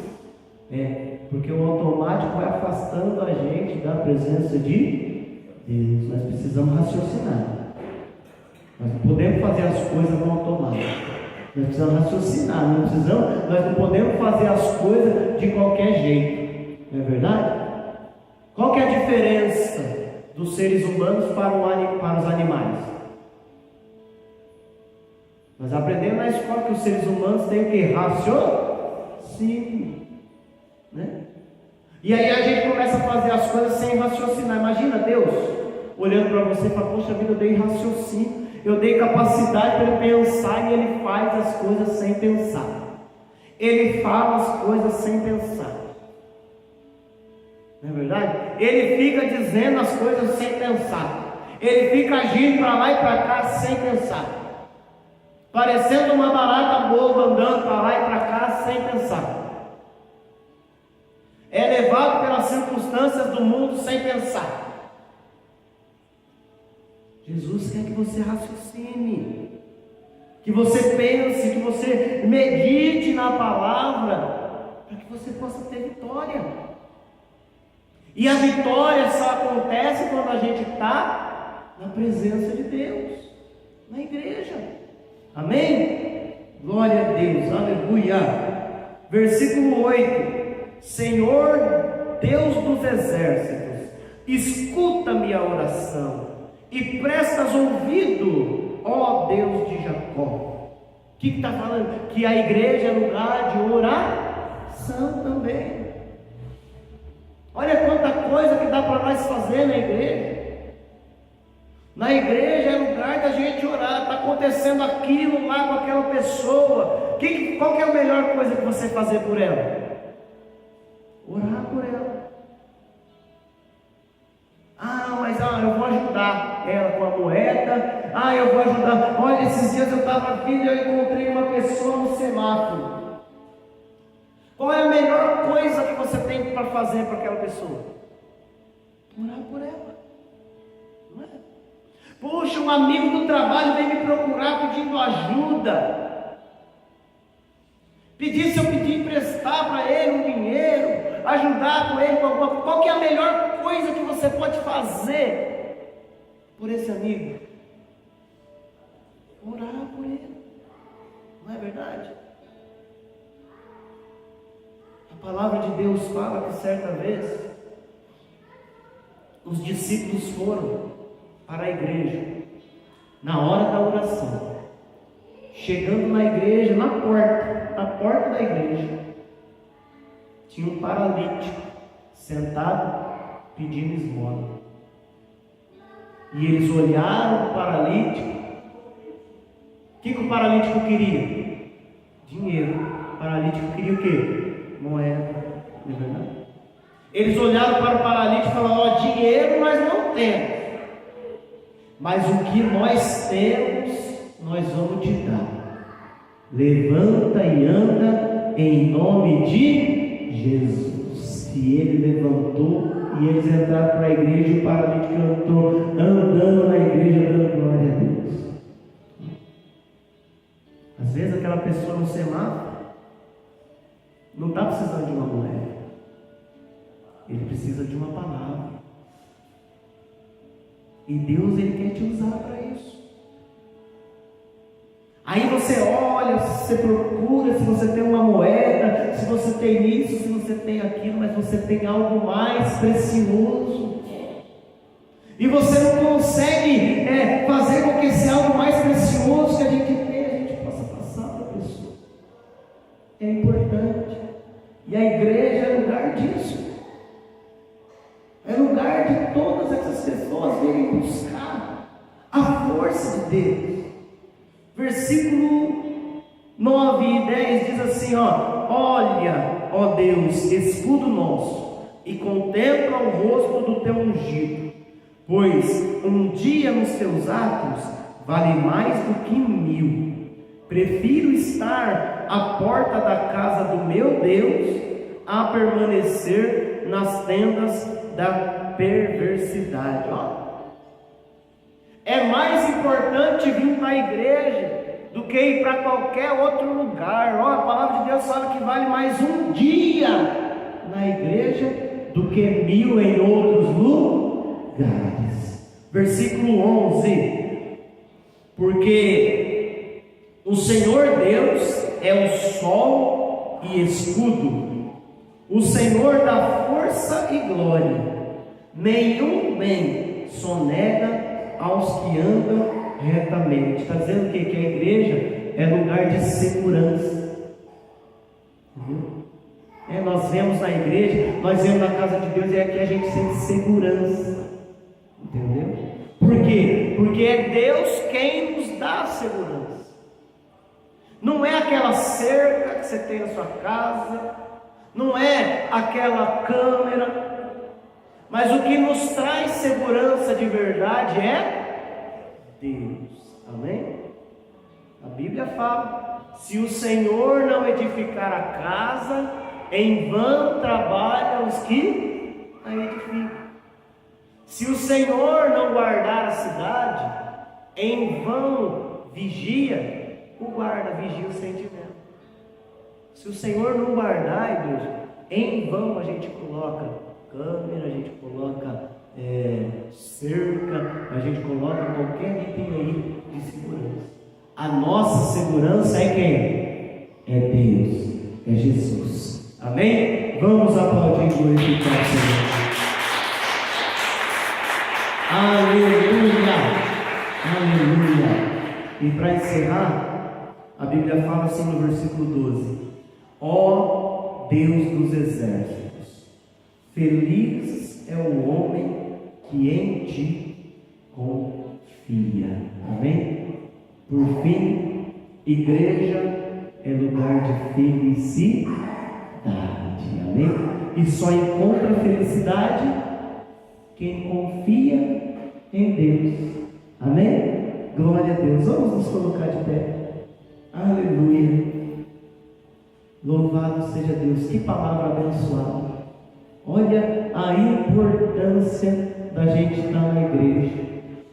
Porque o automático vai afastando a gente da presença de Deus. Nós precisamos raciocinar. Nós não podemos fazer as coisas no automático. Nós precisamos raciocinar. Nós não podemos fazer as coisas de qualquer jeito. Não é verdade? Qual que é a diferença dos seres humanos para os animais? Nós aprendemos na escola que os seres humanos têm o que? Raciocínio, né? E aí a gente começa a fazer as coisas sem raciocinar. Imagina Deus olhando para você e fala: poxa vida, eu dei raciocínio, eu dei capacidade para ele pensar, e ele faz as coisas sem pensar. Ele fala as coisas sem pensar. Não é verdade? Ele fica dizendo as coisas sem pensar. Ele fica agindo para lá e para cá sem pensar. Parecendo uma barata boba andando para lá e para cá sem pensar. É levado pelas circunstâncias do mundo sem pensar. Jesus quer que você raciocine, que você pense, que você medite na palavra, para que você possa ter vitória. E a vitória só acontece quando a gente está na presença de Deus, na igreja. Amém? Glória a Deus, aleluia. Versículo 8: Senhor Deus dos exércitos, escuta minha oração e prestas ouvido, ó Deus de Jacó. O que está falando? Que a igreja é lugar de oração também. Olha quanta coisa que dá para nós fazer na igreja. Na igreja é lugar da gente orar. Está acontecendo aquilo lá com aquela pessoa. Qual que é a melhor coisa que você fazer por ela? Orar por ela. Eu vou ajudar ela com a moeda. Eu vou ajudar. Olha, esses dias eu estava vindo e eu encontrei uma pessoa no semáforo. Qual é a melhor coisa que você tem para fazer para aquela pessoa? Orar por ela. Não é? Poxa, um amigo do trabalho veio me procurar pedindo ajuda. Se eu pedir emprestar para ele um dinheiro, ajudar com ele com alguma coisa. Qual que é a melhor coisa que você pode fazer por esse amigo? Orar por ele. Não é verdade? A palavra de Deus fala que certa vez os discípulos foram para a igreja na hora da oração. Chegando na igreja, na porta da igreja, tinha um paralítico sentado pedindo esmola. E eles olharam para o paralítico. O que o paralítico queria? Dinheiro. O paralítico queria o quê? Moeda. Não é verdade? Eles olharam para o paralítico e falaram: dinheiro nós não temos, mas o que nós temos, nós vamos te dar. Levanta e anda em nome de Jesus. E ele levantou e eles entraram para a igreja e o paralítico entrou andando na igreja, dando glória a Deus. Às vezes aquela pessoa no semáforo não está precisando de uma moeda, ele precisa de uma palavra. E Deus, Ele quer te usar para isso. Aí você olha, você procura, se você tem uma moeda, se você tem isso, se você tem aquilo, mas você tem algo mais precioso. E você não consegue fazer com que esse algo mais precioso que a gente tem, a gente possa passar para a pessoa. É importante. E a igreja é lugar disso. É lugar de todas essas pessoas virem buscar a força de Deus. Versículo 9 e 10 diz assim, olha, ó Deus, escudo nosso, e contempla o rosto do teu ungido, pois um dia nos teus atos vale mais do que 1000. Prefiro estar à porta da casa do meu Deus a permanecer nas tendas da perversidade. É mais importante vir para a igreja do que ir para qualquer outro lugar. A palavra de Deus fala que vale mais um dia na igreja do que 1000 em outros lugares. Versículo 11: porque o Senhor Deus é o sol e escudo, o Senhor dá força e glória, nenhum bem sonega aos que andam retamente. Está dizendo o quê? Que a igreja é lugar de segurança. Nós vemos na igreja, nós vemos na casa de Deus, e aqui a gente sente segurança. Entendeu? Por quê? Porque é Deus quem nos dá segurança. Não é aquela cerca que você tem na sua casa, não é aquela câmera, mas o que nos traz segurança de verdade é Deus. Amém? A Bíblia fala: se o Senhor não edificar a casa, em vão trabalham os que a edificam. Se o Senhor não guardar a cidade, em vão vigia o guarda, vigia o sentinela. Se o Senhor não guardar, igreja, em vão a gente coloca câmera, a gente coloca cerca, a gente coloca qualquer item aí de segurança. A nossa segurança é quem? É Deus, é Jesus. Amém? Vamos aplaudir e glorificar o Senhor. Aleluia! Aleluia! E para encerrar, a Bíblia fala assim no versículo 12: ó Deus dos exércitos, feliz é o homem que em ti confia. Amém? Por fim, igreja é lugar de felicidade. Amém? E só encontra felicidade quem confia em Deus. Amém? Glória a Deus. Vamos nos colocar de pé. Aleluia. Louvado seja Deus. Que palavra abençoada. Olha a importância da gente estar na igreja.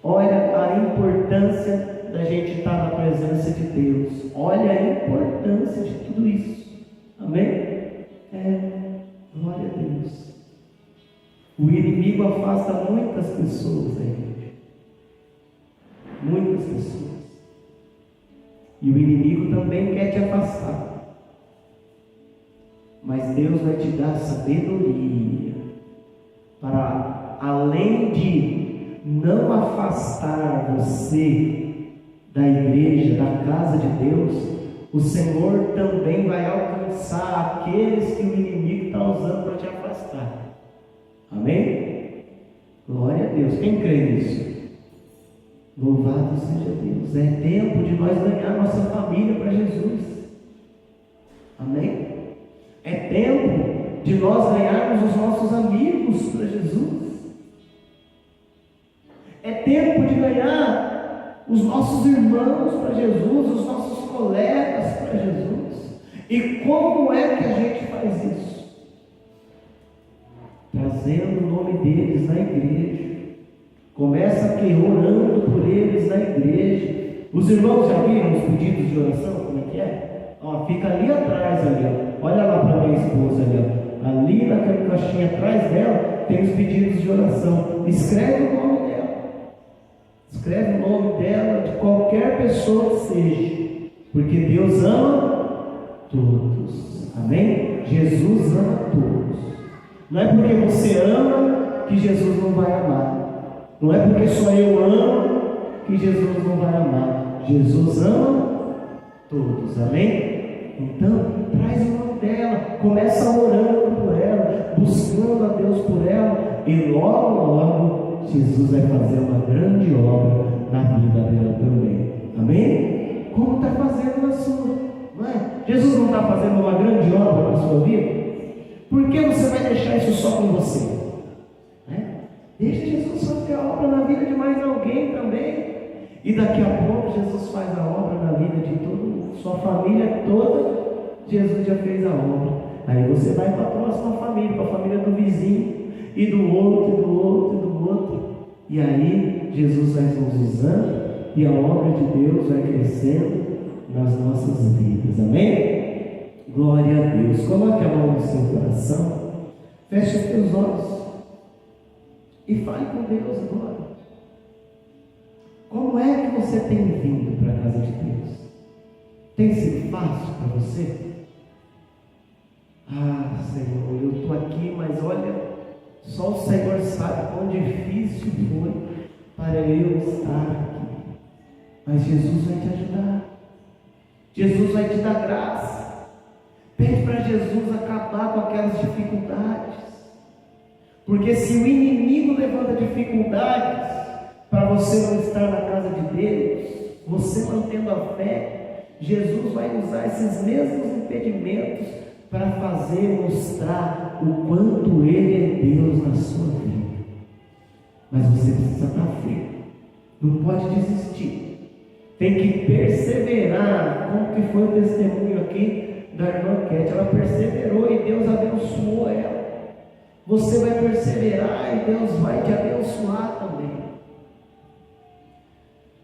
Olha a importância da gente estar na presença de Deus. Olha a importância de tudo isso. Amém? Glória a Deus. O inimigo afasta muitas pessoas da igreja. Muitas pessoas. E o inimigo também quer te afastar. Mas Deus vai te dar sabedoria para, além de não afastar você da igreja, da casa de Deus, o Senhor também vai alcançar aqueles que o inimigo está usando para te afastar. Amém? Glória a Deus. Quem crê nisso? Louvado seja Deus. É tempo de nós ganhar nossa família para Jesus. Amém? É tempo de nós ganharmos os nossos amigos para Jesus. É tempo de ganhar os nossos irmãos para Jesus, os nossos colegas para Jesus. E como é que a gente faz isso? Trazendo o nome deles na igreja. Começa aqui orando por eles na igreja. Os irmãos já viram os pedidos de oração? Como é que é? Fica ali atrás, ali, olha lá para minha esposa ali, ali naquela caixinha atrás dela tem os pedidos de oração. Escreve o nome dela. Escreve o nome dela, de qualquer pessoa que seja, Porque Deus ama todos. Amém? Jesus ama todos. Não é porque você ama que Jesus não vai amar. Não é porque só eu amo que Jesus não vai amar. Jesus ama todos. Amém? Então, traz o nome dela. Começa orando por ela, buscando a Deus por ela. E logo, logo, Jesus vai fazer uma grande obra na vida dela também. Amém? Como está fazendo na sua, não é? Jesus não está fazendo uma grande obra na sua vida? Por que você vai deixar isso só com você? Deixa Jesus fazer a obra na vida de mais alguém também. E daqui a pouco Jesus faz a obra na vida de todo mundo. Sua família toda, Jesus já fez a obra. Aí você vai para a próxima família, para a família do vizinho, e do outro, e do outro, e do outro. E aí Jesus vai nos usando e a obra de Deus vai crescendo nas nossas vidas. Amém? Glória a Deus. Coloque a mão no seu coração, feche os teus olhos e fale com Deus agora. Como é que você tem vindo para a casa de Deus? Tem sido fácil para você? Ah, Senhor, eu estou aqui, mas olha, só o Senhor sabe quão difícil foi para eu estar aqui. Mas Jesus vai te ajudar. Jesus vai te dar graça. Pede para Jesus acabar com aquelas dificuldades. Porque se o inimigo levanta dificuldades para você não estar na casa de Deus, você mantendo a fé, Jesus vai usar esses mesmos impedimentos para fazer mostrar o quanto Ele é Deus na sua vida. Mas você precisa estar firme, não pode desistir, tem que perseverar. Como que foi o testemunho aqui da irmã Cat? Ela perseverou e Deus abençoou ela. Você vai perseverar e Deus vai te abençoar também.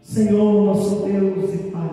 Senhor, nosso Deus e Pai,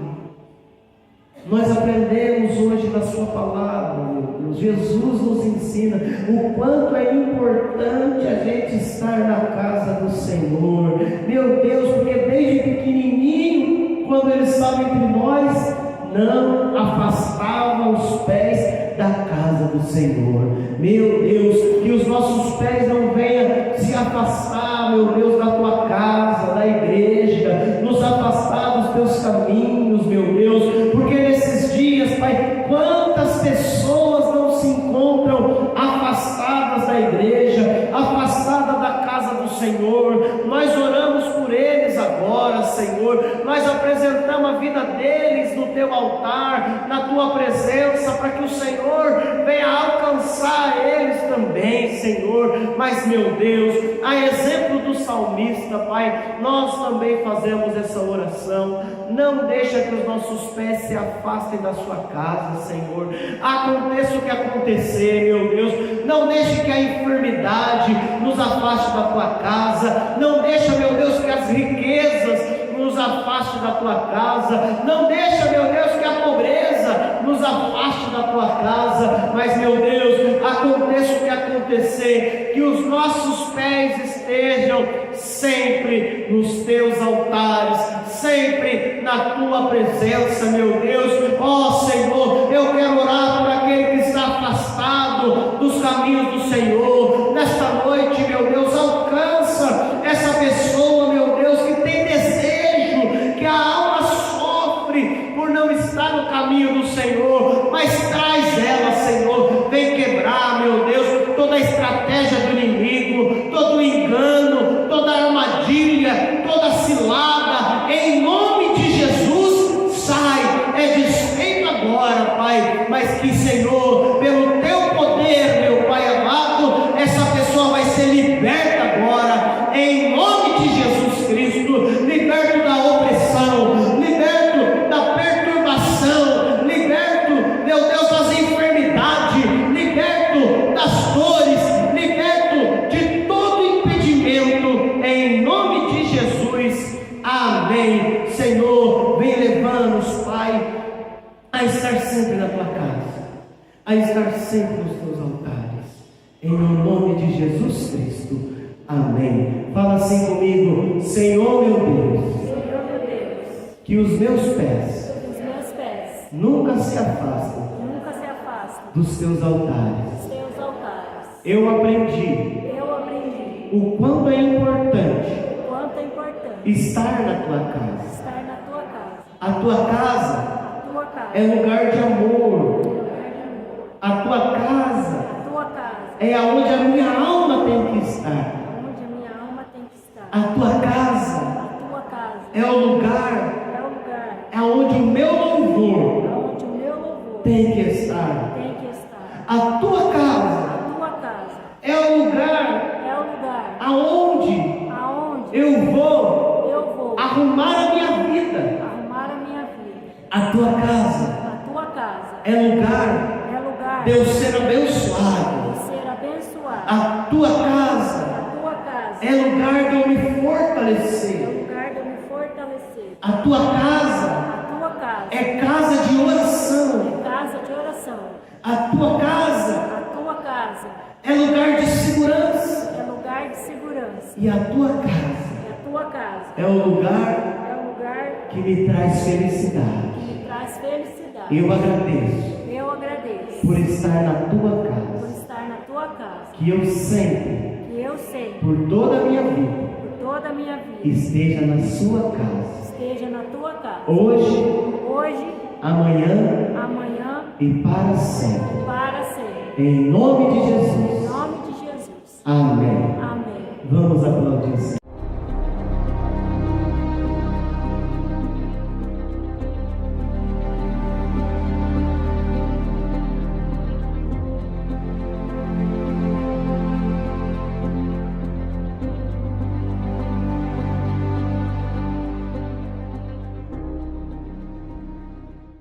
nós aprendemos hoje na sua palavra, meu Deus. Jesus nos ensina o quanto é importante a gente estar na casa do Senhor, meu Deus, porque desde pequenininho, quando Ele estava entre nós, não afastava os pés da casa do Senhor. Meu Deus, que os nossos pés não venham se afastar, meu Deus, da tua casa, da igreja, nos afastar dos teus caminhos, meu Deus, porque nesses dias, Pai, quantas pessoas não se encontram afastadas da igreja, afastadas da casa do Senhor. Nós oramos por eles agora, Senhor, nós apresentamos a vida deles no teu altar, na tua presença, para que o Senhor venha alcançar eles também, Senhor. Mas, meu Deus, a exemplo do salmista, Pai, nós também fazemos essa oração. Não deixa que os nossos pés se afastem da sua casa, Senhor. Aconteça o que acontecer, meu Deus, não deixe que a enfermidade nos afaste da tua casa, não deixa, meu Deus, que as riquezas nos afaste da tua casa, não deixa, meu Deus, que a pobreza nos afaste da tua casa. Mas, meu Deus, aconteça o que acontecer, que os nossos pés estejam sempre nos teus altares, sempre na tua presença, meu Deus. Ó Senhor, eu quero orar por aquele que está afastado dos caminhos do Senhor. Nesta noite, meu Deus, alcança essa pessoa, meu Deus, que tem desejo, que a alma sofre por não estar no caminho do Senhor, mas traz ela, Senhor. Vem quebrar, meu Deus, toda a estratégia do inimigo, todo o engano, toda a armadilha, toda a cilada, em nome de Jesus, sai, é desfeito agora, Pai. Mas que, Senhor, pelo teu poder, meu Pai amado, essa pessoa vai ser liberta agora, em nome de Jesus Cristo. Liberto da opressão, liberto da perturbação, liberto, meu Deus, das enfermidades, liberto das dores, liberto de todo impedimento, em nome de Jesus. Amém. Senhor, vem levando-nos, Pai, a estar sempre na tua casa, a estar sempre nos teus altares, em nome de Jesus Cristo. Amém. Fala assim comigo: Senhor meu Deus, que os meus pés nunca se afastem nunca se afastem dos teus altares. dos teus altares. Eu aprendi Eu aprendi o quanto é importante o quanto é importante estar na tua casa. estar na tua casa. A tua casa A tua casa é lugar de amor. é lugar de amor. A tua casa A tua casa é aonde a minha alma tem que estar. é onde a minha alma tem que estar. A tua casa A tua casa é o lugar é o lugar aonde o meu louvor onde o meu louvor tem que estar. tem que estar. A tua casa A tua casa é o lugar é o lugar aonde aonde eu vou eu vou arrumar a minha vida. arrumar a minha vida. A tua casa A tua casa é lugar é lugar de eu ser abençoado. de ser abençoado. A tua casa A tua casa é lugar de eu me é fortalecer. lugar de eu me fortalecer. A tua casa A tua casa é casa de oração. é casa de oração. A tua casa A tua casa é lugar de segurança. é lugar de segurança. E a tua casa E a tua casa é o lugar é o lugar que me traz felicidade. que me traz felicidade. Eu agradeço Eu agradeço por estar na tua por casa. estar na tua casa. Que eu sempre, Que eu sei por toda a minha vida, por toda a minha vida esteja na sua casa. esteja na tua casa. Hoje, Hoje, amanhã amanhã e para sempre. e para sempre. Em nome de Em Jesus. nome de Jesus. Amém. Amém. Vamos aplaudir o Senhor.